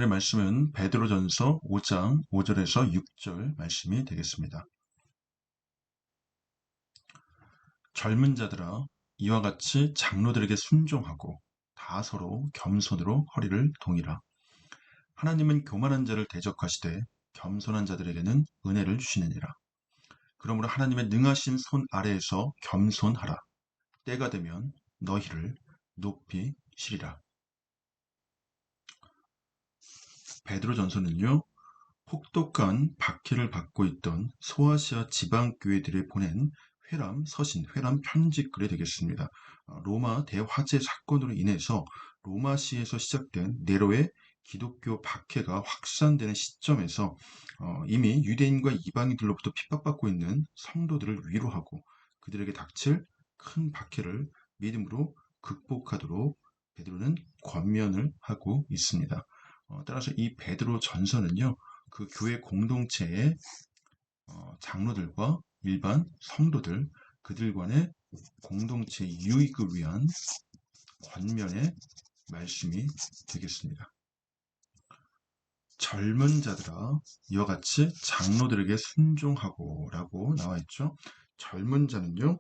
오늘의 말씀은 베드로전서 5장 5절에서 6절 말씀이 되겠습니다. 젊은 자들아, 이와 같이 장로들에게 순종하고 다 서로 겸손으로 허리를 동이라. 하나님은 교만한 자를 대적하시되 겸손한 자들에게는 은혜를 주시느니라. 그러므로 하나님의 능하신 손 아래에서 겸손하라. 때가 되면 너희를 높이 시리라. 베드로전서는요, 혹독한 박해를 받고 있던 소아시아 지방교회들에 보낸 회람 서신, 회람 편지글이 되겠습니다. 로마 대화재 사건으로 인해서 로마시에서 시작된 네로의 기독교 박해가 확산되는 시점에서 이미 유대인과 이방인들로부터 핍박받고 있는 성도들을 위로하고 그들에게 닥칠 큰 박해를 믿음으로 극복하도록 베드로는 권면을 하고 있습니다. 따라서 이 베드로 전서는요, 그 교회 공동체의 장로들과 일반 성도들, 그들 간의 공동체 유익을 위한 권면의 말씀이 되겠습니다. 젊은 자들아, 이와 같이 장로들에게 순종하고 라고 나와 있죠. 젊은 자는요,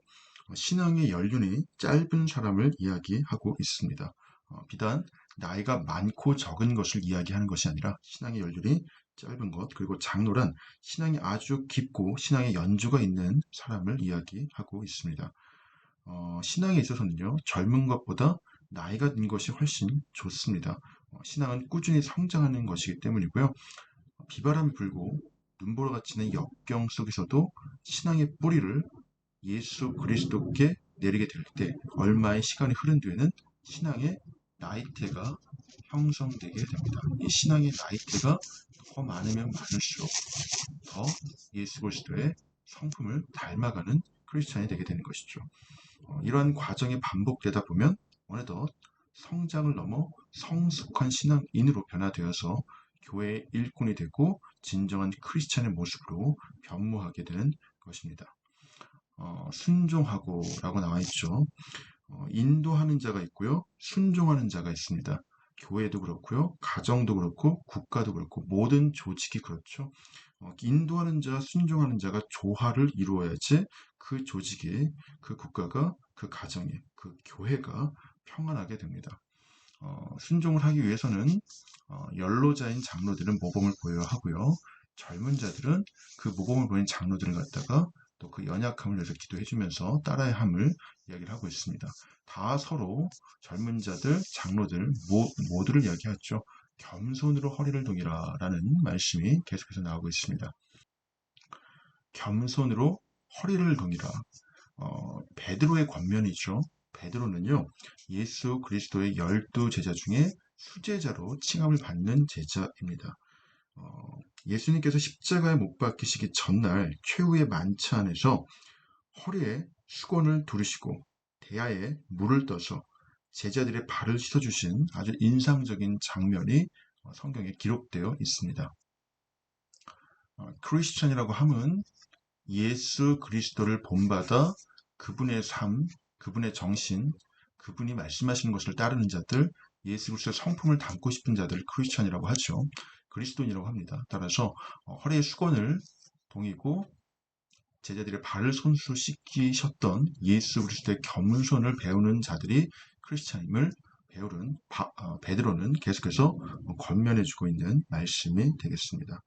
신앙의 연륜이 짧은 사람을 이야기하고 있습니다. 비단 나이가 많고 적은 것을 이야기하는 것이 아니라 신앙의 연륜이 짧은 것, 그리고 장로란 신앙이 아주 깊고 신앙의 연주가 있는 사람을 이야기하고 있습니다. 신앙에 있어서는요, 젊은 것보다 나이가 든 것이 훨씬 좋습니다. 신앙은 꾸준히 성장하는 것이기 때문이고요. 비바람이 불고 눈보라 갇히는 역경 속에서도 신앙의 뿌리를 예수 그리스도께 내리게 될 때 얼마의 시간이 흐른 뒤에는 신앙의 나이테가 형성되게 됩니다. 이 신앙의 나이테가 더 많으면 많을수록 더 예수 그리스도의 성품을 닮아가는 크리스찬이 되게 되는 것이죠. 이러한 과정이 반복되다 보면 어느덧 성장을 넘어 성숙한 신앙인으로 변화되어서 교회의 일꾼이 되고 진정한 크리스찬의 모습으로 변모하게 되는 것입니다. 순종하고 라고 나와 있죠. 인도하는 자가 있고요. 순종하는 자가 있습니다. 교회도 그렇고요. 가정도 그렇고 국가도 그렇고 모든 조직이 그렇죠. 인도하는 자, 순종하는 자가 조화를 이루어야지 그 조직이, 그 국가가, 그 가정이, 그 교회가 평안하게 됩니다. 순종을 하기 위해서는 연로자인 장로들은 모범을 보여야 하고요. 젊은 자들은 그 모범을 보인 장로들을 갖다가 또 그 연약함을 위해서 기도해주면서 따라야 함을 이야기를 하고 있습니다. 다 서로 젊은 자들, 장로들 모두를 이야기하죠. 겸손으로 허리를 동이라 라는 말씀이 계속해서 나오고 있습니다. 겸손으로 허리를 동이라. 베드로의 권면이죠. 베드로는요, 예수 그리스도의 12제자 중에 수제자로 칭함을 받는 제자입니다. 예수님께서 십자가에 못 박히시기 전날 최후의 만찬에서 허리에 수건을 두르시고 대야에 물을 떠서 제자들의 발을 씻어주신 아주 인상적인 장면이 성경에 기록되어 있습니다. 크리스천이라고 함은 예수 그리스도를 본받아 그분의 삶, 그분의 정신, 그분이 말씀하시는 것을 따르는 자들, 예수 그리스도의 성품을 담고 싶은 자들을 크리스천이라고 하죠. 그리스도인이라고 합니다. 따라서 허리에 수건을 동이고 제자들의 발을 손수 씻기셨던 예수 그리스도의 겸손을 배우는 자들이 크리스찬임을 베드로는 계속해서 권면해주고 있는 말씀이 되겠습니다.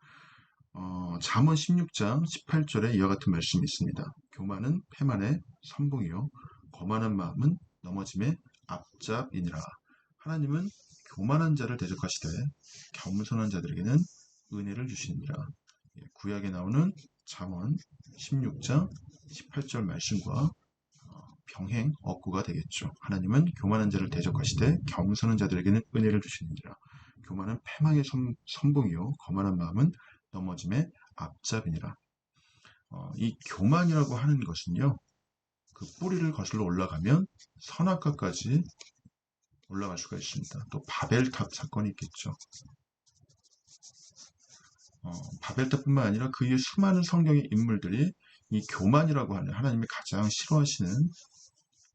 잠언 16장 18절에 이와 같은 말씀이 있습니다. 교만은 패만의 선봉이요 거만한 마음은 넘어짐의 앞잡이니라. 하나님은 교만한 자를 대적하시되 겸손한 자들에게는 은혜를 주시니라. 구약에 나오는 잠언 16장 18절 말씀과 병행 억구가 되겠죠. 하나님은 교만한 자를 대적하시되 겸손한 자들에게는 은혜를 주시느니라. 교만은 패망의 선봉이요 거만한 마음은 넘어짐의 앞잡이니라. 이 교만이라고 하는 것은요, 그 뿌리를 거슬러 올라가면 선악과까지 올라갈 수가 있습니다. 또 바벨탑 사건이 있겠죠. 바벨탑뿐만 아니라 그 이에 수많은 성경의 인물들이 이 교만이라고 하는 하나님이 가장 싫어하시는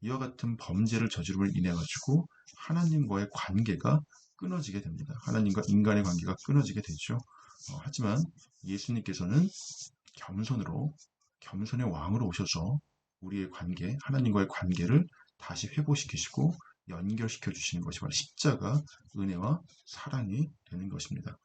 이와 같은 범죄를 저지름을 인해 가지고 하나님과의 관계가 끊어지게 됩니다. 하나님과 인간의 관계가 끊어지게 되죠. 하지만 예수님께서는 겸손의 왕으로 오셔서 우리의 관계, 하나님과의 관계를 다시 회복시키시고 연결시켜 주시는 것이 바로 십자가, 은혜와 사랑이 되는 것입니다.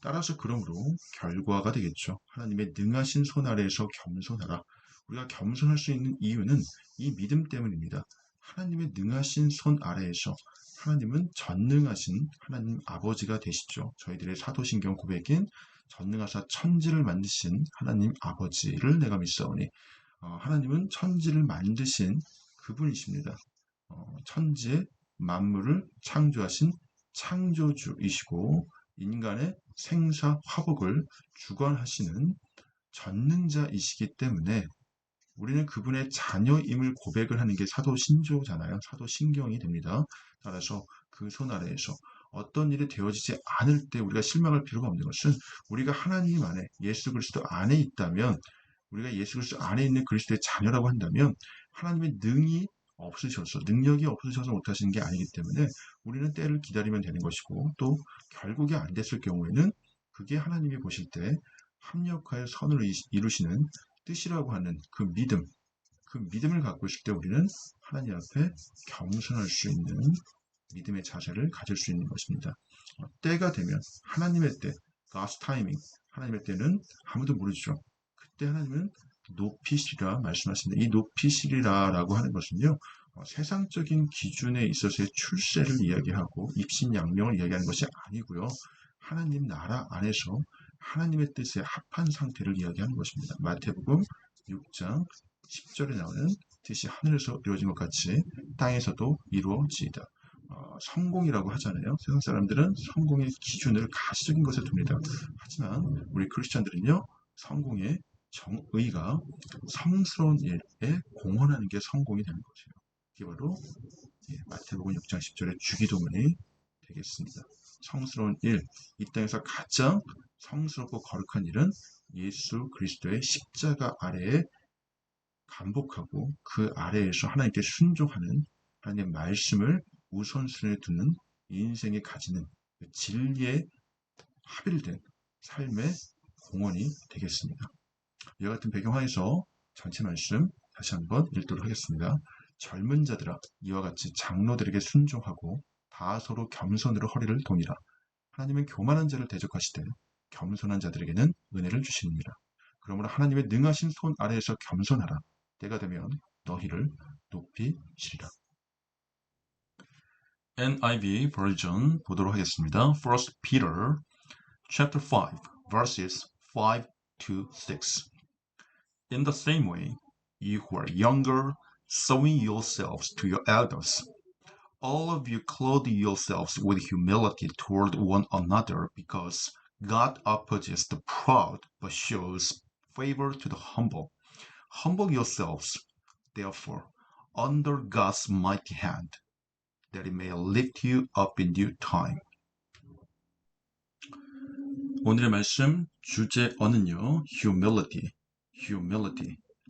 따라서 그러므로 결과가 되겠죠. 하나님의 능하신 손 아래에서 겸손하라. 우리가 겸손할 수 있는 이유는 이 믿음 때문입니다. 하나님의 능하신 손 아래에서 하나님은 전능하신 하나님 아버지가 되시죠. 저희들의 사도신경 고백인 전능하사 천지를 만드신 하나님 아버지를 내가 믿사오니 하나님은 천지를 만드신 그분이십니다. 천지의 만물을 창조하신 창조주이시고 인간의 생사 화복을 주관하시는 전능자이시기 때문에 우리는 그분의 자녀임을 고백을 하는 게 사도신조잖아요. 사도신경이 됩니다. 따라서 그 손 아래에서 어떤 일이 되어지지 않을 때 우리가 실망할 필요가 없는 것은 우리가 하나님 안에 예수 그리스도 안에 있다면 우리가 예수 그리스도 안에 있는 그리스도의 자녀라고 한다면 하나님의 능력이 없으셔서 못하시는 게 아니기 때문에 우리는 때를 기다리면 되는 것이고 또 결국에 안 됐을 경우에는 그게 하나님이 보실 때 합력하여 선을 이루시는 뜻이라고 하는 그 믿음을 갖고 있을 때 우리는 하나님 앞에 겸손할 수 있는 믿음의 자세를 가질 수 있는 것입니다. 때가 되면 하나님의 때, God's timing, 하나님의 때는 아무도 모르죠. 그때 하나님은 높이시리라 말씀하십니다. 이 높이시리라라고 하는 것은요. 세상적인 기준에 있어서의 출세를 이야기하고 입신양명을 이야기하는 것이 아니고요. 하나님 나라 안에서 하나님의 뜻에 합한 상태를 이야기하는 것입니다. 마태복음 6장 10절에 나오는 뜻이 하늘에서 이루어진 것 같이 땅에서도 이루어지이다. 성공이라고 하잖아요. 세상 사람들은 성공의 기준을 가시적인 것에 둡니다. 하지만 우리 크리스찬들은요. 성공의 정의가 성스러운 일에 공헌하는 게 성공이 되는 것이에요. 이게 바로 마태복음 6장 10절의 주기도문이 되겠습니다. 성스러운 일, 이 땅에서 가장 성스럽고 거룩한 일은 예수 그리스도의 십자가 아래에 감복하고 그 아래에서 하나님께 순종하는 하나님의 말씀을 우선순위에 두는 인생이 가지는 진리에 합일된 삶의 공헌이 되겠습니다. 이와 같은 배경하에서 전체 말씀 다시 한번 읽도록 하겠습니다. 젊은 자들아 이와 같이 장로들에게 순종하고 다 서로 겸손으로 허리를 동이라. 하나님은 교만한 자를 대적하시되 겸손한 자들에게는 은혜를 주시느니라. 그러므로 하나님의 능하신 손 아래에서 겸손하라. 때가 되면 너희를 높이시리라. NIV 버전 보도록 하겠습니다. 1 Peter chapter 5 verses 5 to 6. In the same way, you who are younger, sowing yourselves to your elders. All of you clothe yourselves with humility toward one another, because God opposes the proud but shows favor to the humble. Humble yourselves, therefore, under God's mighty hand, that He may lift you up in due time. 오늘의 말씀 주제어는요, humility,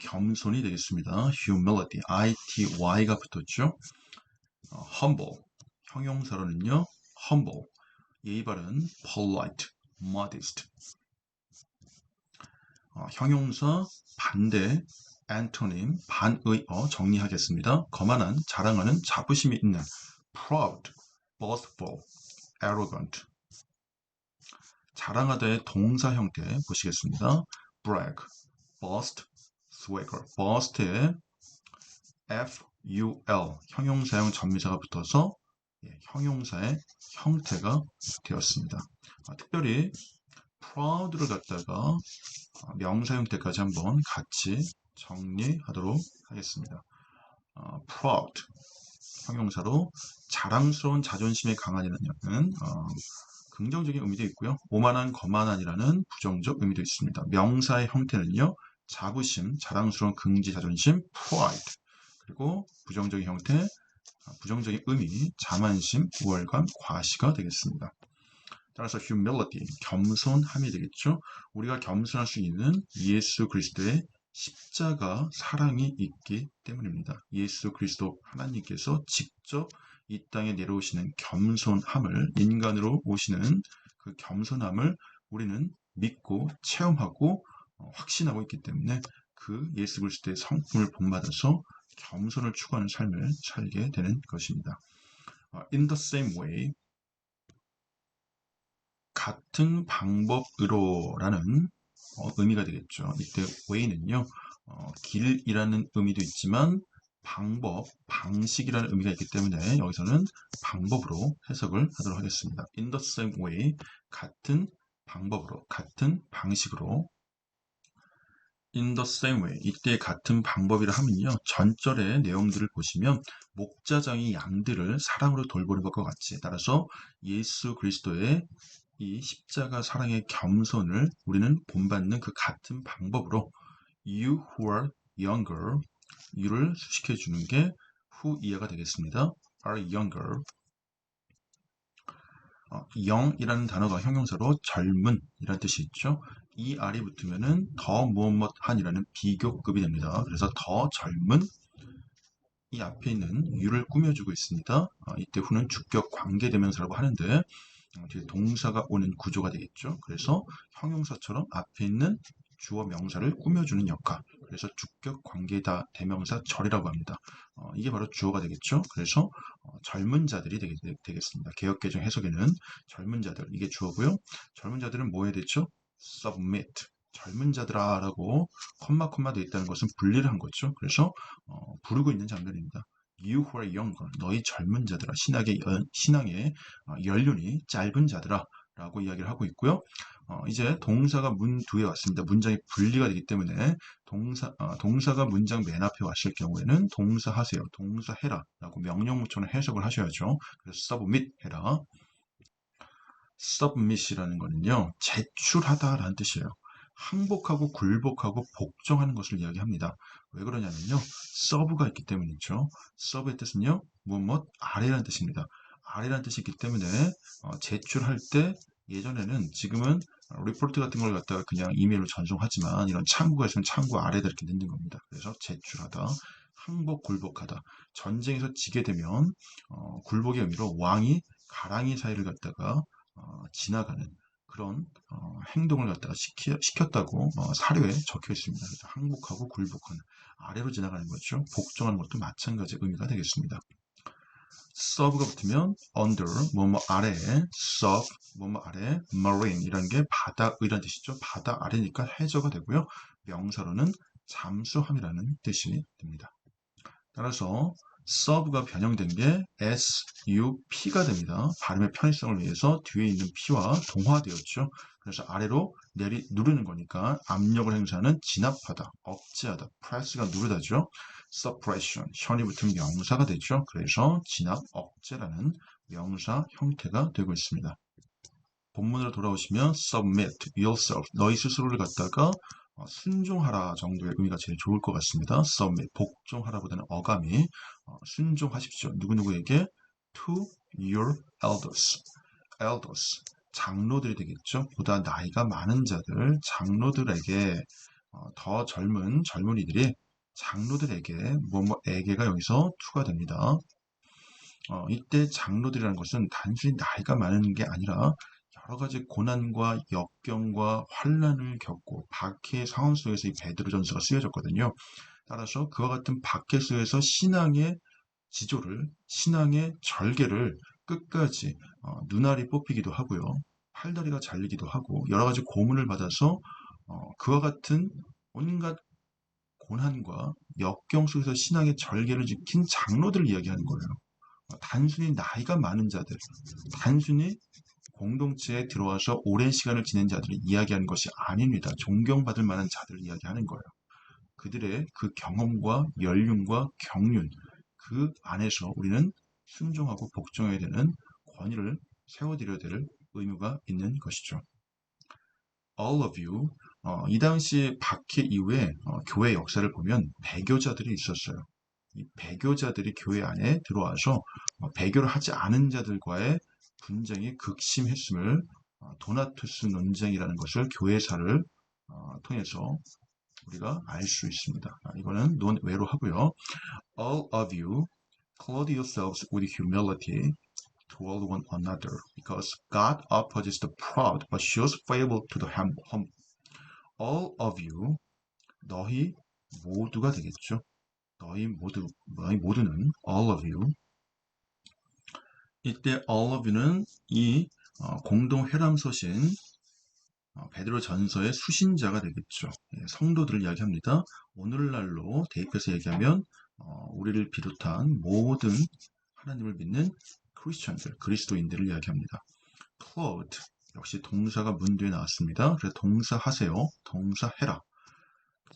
겸손이 되겠습니다. humility, ITY가 붙었죠. humble, 형용사로는요, humble, 예의 바른, polite, modest. 형용사 반대, antonym, 반의어 정리하겠습니다. 거만한, 자랑하는, 자부심이 있는, proud, boastful, arrogant. 자랑하다의 동사 형태 보시겠습니다. brag, boast, swagger. boast의 FUL, 형용사형 전미사가 붙어서 형용사의 형태가 되었습니다. 특별히 proud를 갖다가 명사 형태까지 한번 같이 정리하도록 하겠습니다. proud, 형용사로 자랑스러운 자존심에 강한이라는 긍정적인 의미도 있고요. 오만한, 거만한이라는 부정적 의미도 있습니다. 명사의 형태는요. 자부심, 자랑스러운 긍지 자존심, pride. 그리고 부정적인 형태, 부정적인 의미, 자만심, 우월감, 과시가 되겠습니다. 따라서 humility, 겸손함이 되겠죠. 우리가 겸손할 수 있는 예수 그리스도의 십자가 사랑이 있기 때문입니다. 예수 그리스도 하나님께서 직접 이 땅에 내려오시는 겸손함을, 인간으로 오시는 그 겸손함을 우리는 믿고 체험하고 확신하고 있기 때문에 그 예수 그리스도의 성품을 본받아서 겸손을 추구하는 삶을 살게 되는 것입니다. In the same way, 같은 방법으로라는 의미가 되겠죠. 이때 way는요, 길이라는 의미도 있지만 방법, 방식이라는 의미가 있기 때문에 여기서는 방법으로 해석을 하도록 하겠습니다. In the same way, 같은 방법으로, 같은 방식으로. In the same way, 이때 같은 방법이라 하면요, 전절의 내용들을 보시면 목자장이 양들을 사랑으로 돌보는 것과 같이, 따라서 예수 그리스도의 이 십자가 사랑의 겸손을 우리는 본받는 그 같은 방법으로 you who are younger, you를 수식해 주는 게 who 이해가 되겠습니다. are younger. young이라는 단어가 형용사로 젊은 이라는 뜻이 있죠. 이 알이 붙으면은 더 무엇무엇한이라는 비교급이 됩니다. 그래서 더 젊은, 이 앞에 있는 you를 꾸며주고 있습니다. 이때 who는 주격 관계대명사라고 하는데 뒤에 동사가 오는 구조가 되겠죠. 그래서 형용사처럼 앞에 있는 주어 명사를 꾸며주는 역할. 그래서 주격 관계다 대명사 절이라고 합니다. 이게 바로 주어가 되겠죠. 그래서 젊은 자들이 되겠습니다. 개역개정 해석에는 젊은 자들, 이게 주어고요. 젊은 자들은 뭐 해야 되죠? submit. 젊은 자들아라고 컴마 되어 있다는 것은 분리를 한 거죠. 그래서 부르고 있는 장면입니다. You who are younger, 너희 젊은 자들아, 신앙의 연륜이 짧은 자들아 라고 이야기를 하고 있고요. 이제 동사가 문 뒤에 왔습니다. 문장이 분리가 되기 때문에 동사가 문장 맨 앞에 왔을 경우에는 동사 하세요, 동사 해라 라고 명령문처럼 해석을 하셔야죠. 그래서 submit 해라. submit이라는 거는요, 제출하다라는 뜻이에요. 항복하고 굴복하고 복종하는 것을 이야기합니다. 왜 그러냐면요, 서브가 있기 때문이죠. 서브의 뜻은요, 무엇 아래라는 뜻입니다. 아래라는 뜻이 있기 때문에 제출할 때, 예전에는, 지금은 리포트 같은 걸 갖다가 그냥 이메일로 전송하지만 이런 창구가 있으면 창구 아래다 이렇게 넣는 겁니다. 그래서 제출하다, 항복 굴복하다. 전쟁에서 지게 되면 굴복의 의미로 왕이 가랑이 사이를 갖다가 지나가는 그런 행동을 갖다가 시켰다고 사료에 적혀 있습니다. 그래서 항복하고 굴복하는, 아래로 지나가는 거죠. 복종하는 것도 마찬가지 의미가 되겠습니다. serve가 붙으면 under, 뭐뭐 아래, serve, 뭐뭐 아래, marine 이라는 게 바다의라는 뜻이죠. 바다 아래니까 해저가 되고요. 명사로는 잠수함이라는 뜻이 됩니다. 따라서 serve가 변형된 게 SUP가 됩니다. 발음의 편의성을 위해서 뒤에 있는 P와 동화되었죠. 그래서 아래로 누르는 거니까 압력을 행사하는 진압하다, 억제하다, press가 누르다죠. suppression, 션이 붙은 명사가 되죠. 그래서 진압, 억제라는 명사 형태가 되고 있습니다. 본문으로 돌아오시면 submit yourself, 너희 스스로를 갖다가 순종하라 정도의 의미가 제일 좋을 것 같습니다. submit, 복종하라보다는 어감이 순종하십시오. 누구누구에게? to your elders. elders, 장로들이 되겠죠. 보다 나이가 많은 자들, 장로들에게, 더 젊은 젊은이들이 장로들에게, 뭐뭐에게가 여기서 to가 됩니다. 이때 장로들이라는 것은 단순히 나이가 많은 게 아니라 여러 가지 고난과 역경과 환난을 겪고 박해의 상황 속에서 이 베드로전서가 쓰여졌거든요. 따라서 그와 같은 박해 속에서 신앙의 지조를, 신앙의 절개를 끝까지 눈알이 뽑히기도 하고요. 팔다리가 잘리기도 하고 여러 가지 고문을 받아서 그와 같은 온갖 고난과 역경 속에서 신앙의 절개를 지킨 장로들을 이야기하는 거예요. 단순히 나이가 많은 자들, 단순히 공동체에 들어와서 오랜 시간을 지낸 자들을 이야기하는 것이 아닙니다. 존경받을 만한 자들을 이야기하는 거예요. 그들의 그 경험과 연륜과 경륜, 그 안에서 우리는 순종하고 복종해야 되는 권위를 세워드려야 될 의무가 있는 것이죠. All of you, 이 당시 박해 이후에 교회 역사를 보면 배교자들이 있었어요. 이 배교자들이 교회 안에 들어와서 배교를 하지 않은 자들과의 분쟁이 극심했음을 도나투스 논쟁이라는 것을 교회사를 통해서 우리가 알 수 있습니다. 이거는 논외로 하고요. All of you, Clothe yourselves with humility toward one another, because God opposes the proud, but shows favor to the humble. All of you, 너희 모두가 되겠죠. 너희 모두는 all of you. 이때 all of you는 이 공동 회람서신 베드로 전서의 수신자가 되겠죠. 성도들을 이야기합니다. 오늘날로 대입해서 얘기하면 우리를 비롯한 모든 하나님을 믿는 크리스천들, 그리스도인들을 이야기합니다. clothe, 역시 동사가 문 뒤에 나왔습니다. 그래서 동사 하세요. 동사 해라.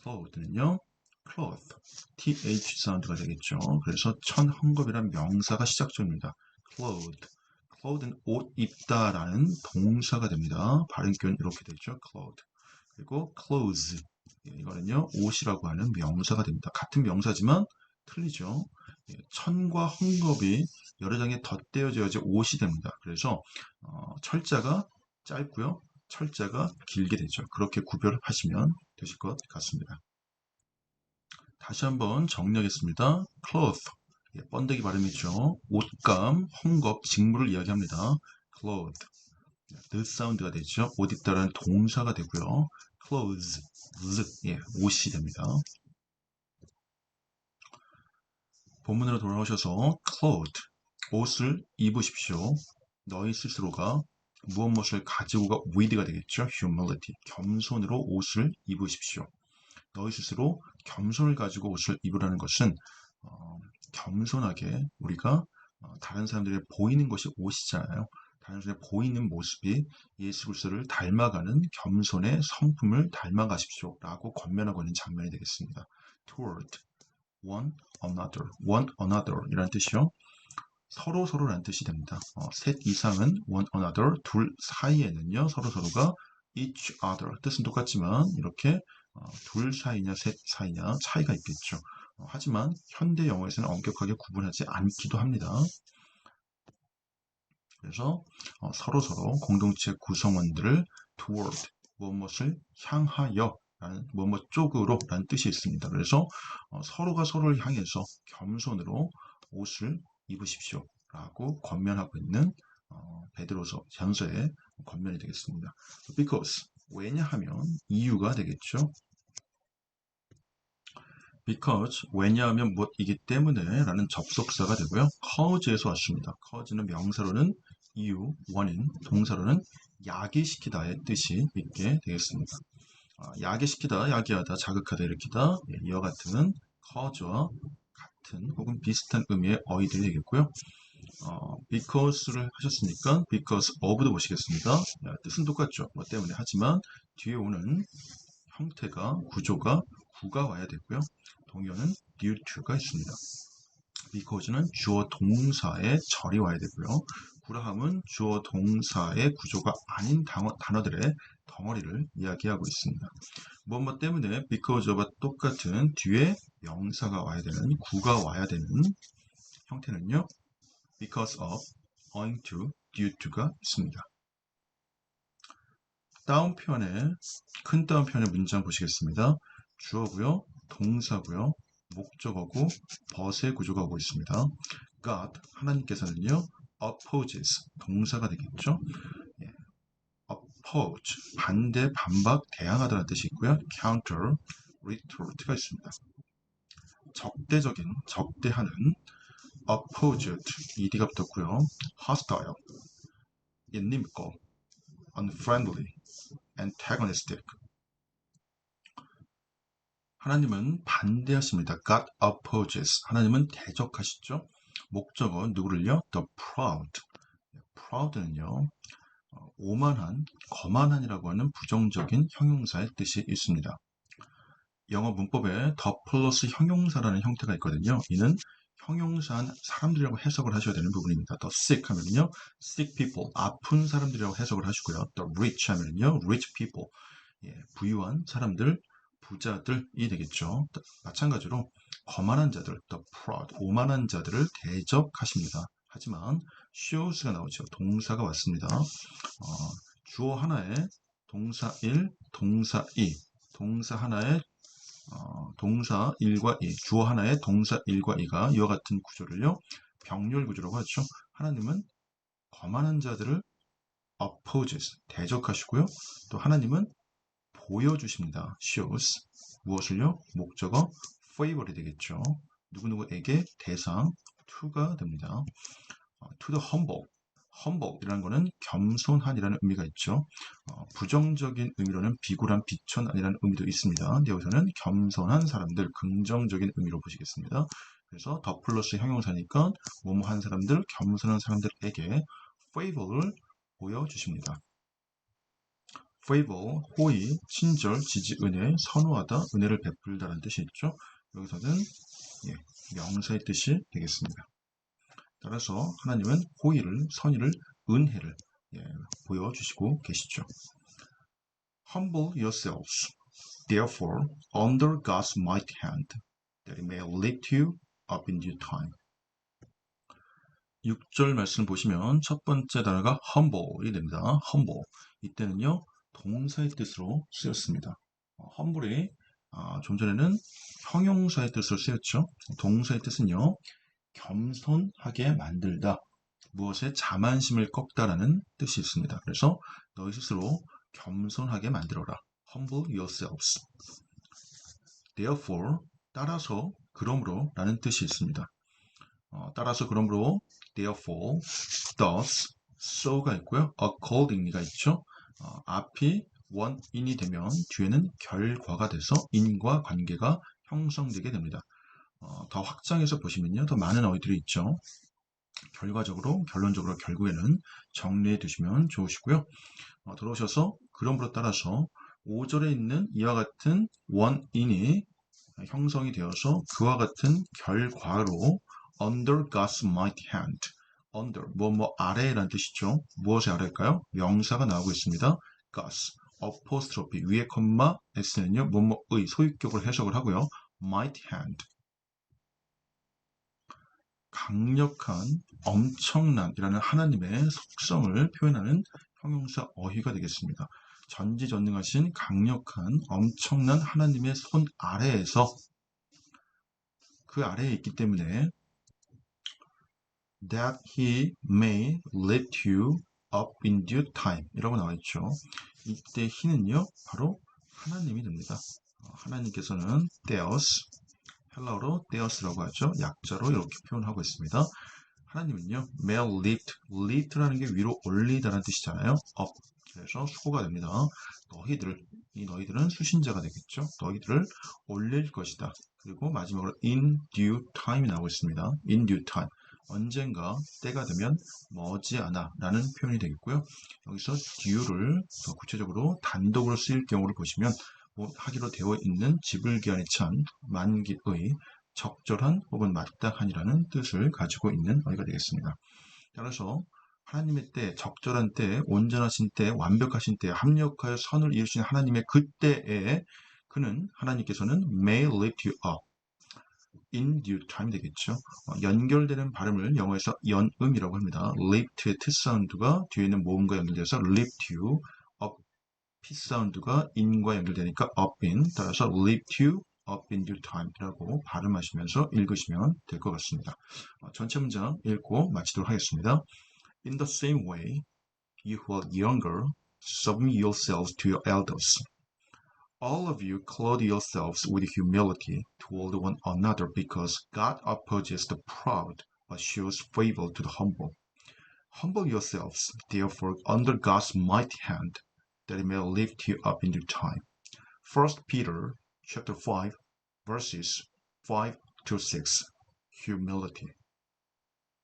clothe는요. cloth, th 사운드가 되겠죠. 그래서 천헝겊이란 명사가 시작점입니다. clothe. clothe는 옷 입다라는 동사가 됩니다. 발음 표현 이렇게 되죠. clothe. 그리고 clothes. 이거는요. 옷이라고 하는 명사가 됩니다. 같은 명사지만 틀리죠. 천과 헝겊이 여러 장에 덧대어져야지 옷이 됩니다. 그래서 철자가 짧고요. 철자가 길게 되죠. 그렇게 구별하시면 되실 것 같습니다. 다시 한번 정리하겠습니다. cloth, 번데기 발음이죠. 옷감, 헝겊, 직물을 이야기합니다. cloth, the 사운드가 되죠. 옷 입다라는 동사가 되고요. clothes, 옷이 됩니다. 본문으로 돌아오셔서 clothe, 옷을 입으십시오. 너희 스스로가 무엇을 가지고가 with가 되겠죠. humility, 겸손으로 옷을 입으십시오. 너희 스스로 겸손을 가지고 옷을 입으라는 것은 겸손하게 우리가 다른 사람들에 보이는 것이 옷이잖아요. 다른 사람들에 보이는 모습이 예수 그리스도를 닮아가는 겸손의 성품을 닮아가십시오 라고 권면하고 있는 장면이 되겠습니다. toward one another 이라는 뜻이요. 서로라는 뜻이 됩니다. 셋 이상은 one another, 둘 사이에는요. 서로가 each other, 뜻은 똑같지만 이렇게 둘 사이냐 셋 사이냐 차이가 있겠죠. 하지만 현대 영어에서는 엄격하게 구분하지 않기도 합니다. 그래서 서로 공동체 구성원들을 toward, 무엇을 향하여 라는 무엇 쪽으로 라는 뜻이 있습니다. 그래서 서로가 서로를 향해서 겸손으로 옷을 입으십시오 라고 권면하고 있는 베드로서 전서의 권면이 되겠습니다. because, 왜냐하면 이유가 되겠죠. because, 왜냐하면 무엇이기 때문에 라는 접속사가 되고요. cause에서 왔습니다. cause는 명사로는 이유, 원인, 동사로는 야기시키다의 뜻이 있게 되겠습니다. 야기시키다, 야기하다, 자극하다, 일으키다, 이와 같은 cause와 같은 혹은 비슷한 의미의 어휘들이 되겠고요. because를 하셨으니까 because of도 보시겠습니다. 뜻은 똑같죠. 뭐 때문에 하지만 뒤에 오는 형태가 구조가 구가 와야 되고요. 동요는 due to가 있습니다. because는 주어 동사의 절이 와야 되고요. 구라함은 주어 동사의 구조가 아닌 단어들의 덩어리를 이야기하고 있습니다. 무엇 때문에 because of와 똑같은 뒤에 명사가 와야 되는 구가 와야 되는 형태는요. because of, owing to, due to가 있습니다. 다운편에 큰 다운편의 문장 보시겠습니다. 주어고요, 동사고요, 목적어고 벗의 구조가 오고 있습니다. God, 하나님께서는요, opposes, 동사가 되겠죠. oppose, 반대, 반박, 대항하다는 뜻이 있고요. counter, retort가 있습니다. 적대적인, 적대하는, opposed, ed가 붙었고요. hostile, inimical, unfriendly, antagonistic. 하나님은 반대하십니다. God opposes. 하나님은 대적하시죠. 목적어 누구를요? The proud. proud는요. 오만한, 거만한이라고 하는 부정적인 형용사의 뜻이 있습니다. 영어 문법에 the 플러스 형용사라는 형태가 있거든요. 이는 형용사한 사람들이라고 해석을 하셔야 되는 부분입니다. The sick 하면요. sick people, 아픈 사람들이라고 해석을 하시고요. The rich 하면요. rich people, 부유한 사람들, 부자들이 되겠죠. 마찬가지로 거만한 자들, the proud, 오만한 자들을 대적하십니다. 하지만 shows가 나오죠. 동사가 왔습니다. 주어 하나에 동사 1, 동사 2, 동사 하나에 동사 1과 2, 주어 하나의 동사 1과 2가 이와 같은 구조를요, 병렬 구조라고 하죠. 하나님은 거만한 자들을 opposes, 대적하시고요. 또 하나님은 보여주십니다. shows. 무엇을요? 목적어 favor이 되겠죠. 누구누구에게 대상 to가 됩니다. to the humble. humble이라는 것은 겸손한이라는 의미가 있죠. 부정적인 의미로는 비굴한 비천한이라는 의미도 있습니다. 근데 여기서는 겸손한 사람들, 긍정적인 의미로 보시겠습니다. 그래서 더 플러스 형용사니까 뭐뭐한 사람들, 겸손한 사람들에게 favor를 보여주십니다. favor, 호의, 친절, 지지, 은혜, 선호하다, 은혜를 베풀다라는 뜻이 있죠. 여기서는 명사의 뜻이 되겠습니다. 따라서 하나님은 호의를, 선의를, 은혜를 보여주시고 계시죠. Humble yourselves, therefore, under God's mighty hand, that He may lift you up in due time. 6절 말씀 보시면 첫 번째 단어가 humble이 됩니다. humble. 이때는요, 동사의 뜻으로 쓰였습니다. humble이 좀 전에는 형용사의 뜻으로 쓰였죠. 동사의 뜻은요, 겸손하게 만들다, 무엇에 자만심을 꺾다라는 뜻이 있습니다. 그래서 너희 스스로 겸손하게 만들어라. humble yourselves. therefore, 따라서, 그러므로 라는 뜻이 있습니다. 따라서, 그러므로, therefore, thus, so가 있고요. accordingly가 있죠. 앞이 원인이 되면 뒤에는 결과가 돼서 인과 관계가 형성되게 됩니다. 더 확장해서 보시면요, 더 많은 어휘들이 있죠. 결과적으로, 결론적으로 결국에는 정리해 두시면 좋으시고요. 들어오셔서 그러므로 따라서 5절에 있는 이와 같은 원인이 형성이 되어서 그와 같은 결과로 under God's mighty hand, under, 뭐 아래라는 뜻이죠. 무엇의 아래일까요? 명사가 나오고 있습니다. God's, apostrophe, 위에 콤마 s는요, 뭐뭐의 소유격으로 해석을 하고요. mighty hand, 강력한, 엄청난이라는 하나님의 속성을 표현하는 형용사 어휘가 되겠습니다. 전지전능하신 강력한, 엄청난 하나님의 손 아래에서, 그 아래에 있기 때문에 that he may lift you up in due time 이라고 나와 있죠. 이때 he는요, 바로 하나님이 됩니다. 하나님께서는 theos, 헬라어로 theos라고 하죠. 약자로 이렇게 표현하고 있습니다. 하나님은요, may lift, lift라는 게 위로 올리다라는 뜻이잖아요. up, 그래서 수고가 됩니다. 이 너희들은 수신자가 되겠죠. 너희들을 올릴 것이다. 그리고 마지막으로 in due time이 나오고 있습니다. in due time, 언젠가 때가 되면 머지않아 라는 표현이 되겠고요. 여기서 due를 더 구체적으로 단독으로 쓰일 경우를 보시면 하기로 되어 있는 지불기한이 찬 만기의 적절한 혹은 마땅한이라는 뜻을 가지고 있는 어휘가 되겠습니다. 따라서 하나님의 때, 적절한 때, 온전하신 때, 완벽하신 때, 합력하여 선을 이루신 하나님의 그때에 그는, 하나님께서는 may lift you up in due time 되겠죠. 연결되는 발음을 영어에서 연음이라고 합니다. lift의 t 사운드가 뒤에는 모음과 연결돼서 lift you up, p 사운드가 in과 연결되니까 up in, 따라서 lift you up in due time이라고 발음하시면서 읽으시면 될 것 같습니다. 전체 문장 읽고 마치도록 하겠습니다. In the same way, you who are younger, submit yourselves to your elders. All of you clothe yourselves with humility toward one another because God opposes the proud but shows favor to the humble. Humble yourselves, therefore, under God's mighty hand, that He may lift you up in due time. 1 Peter chapter 5, verses 5 to 6. Humility.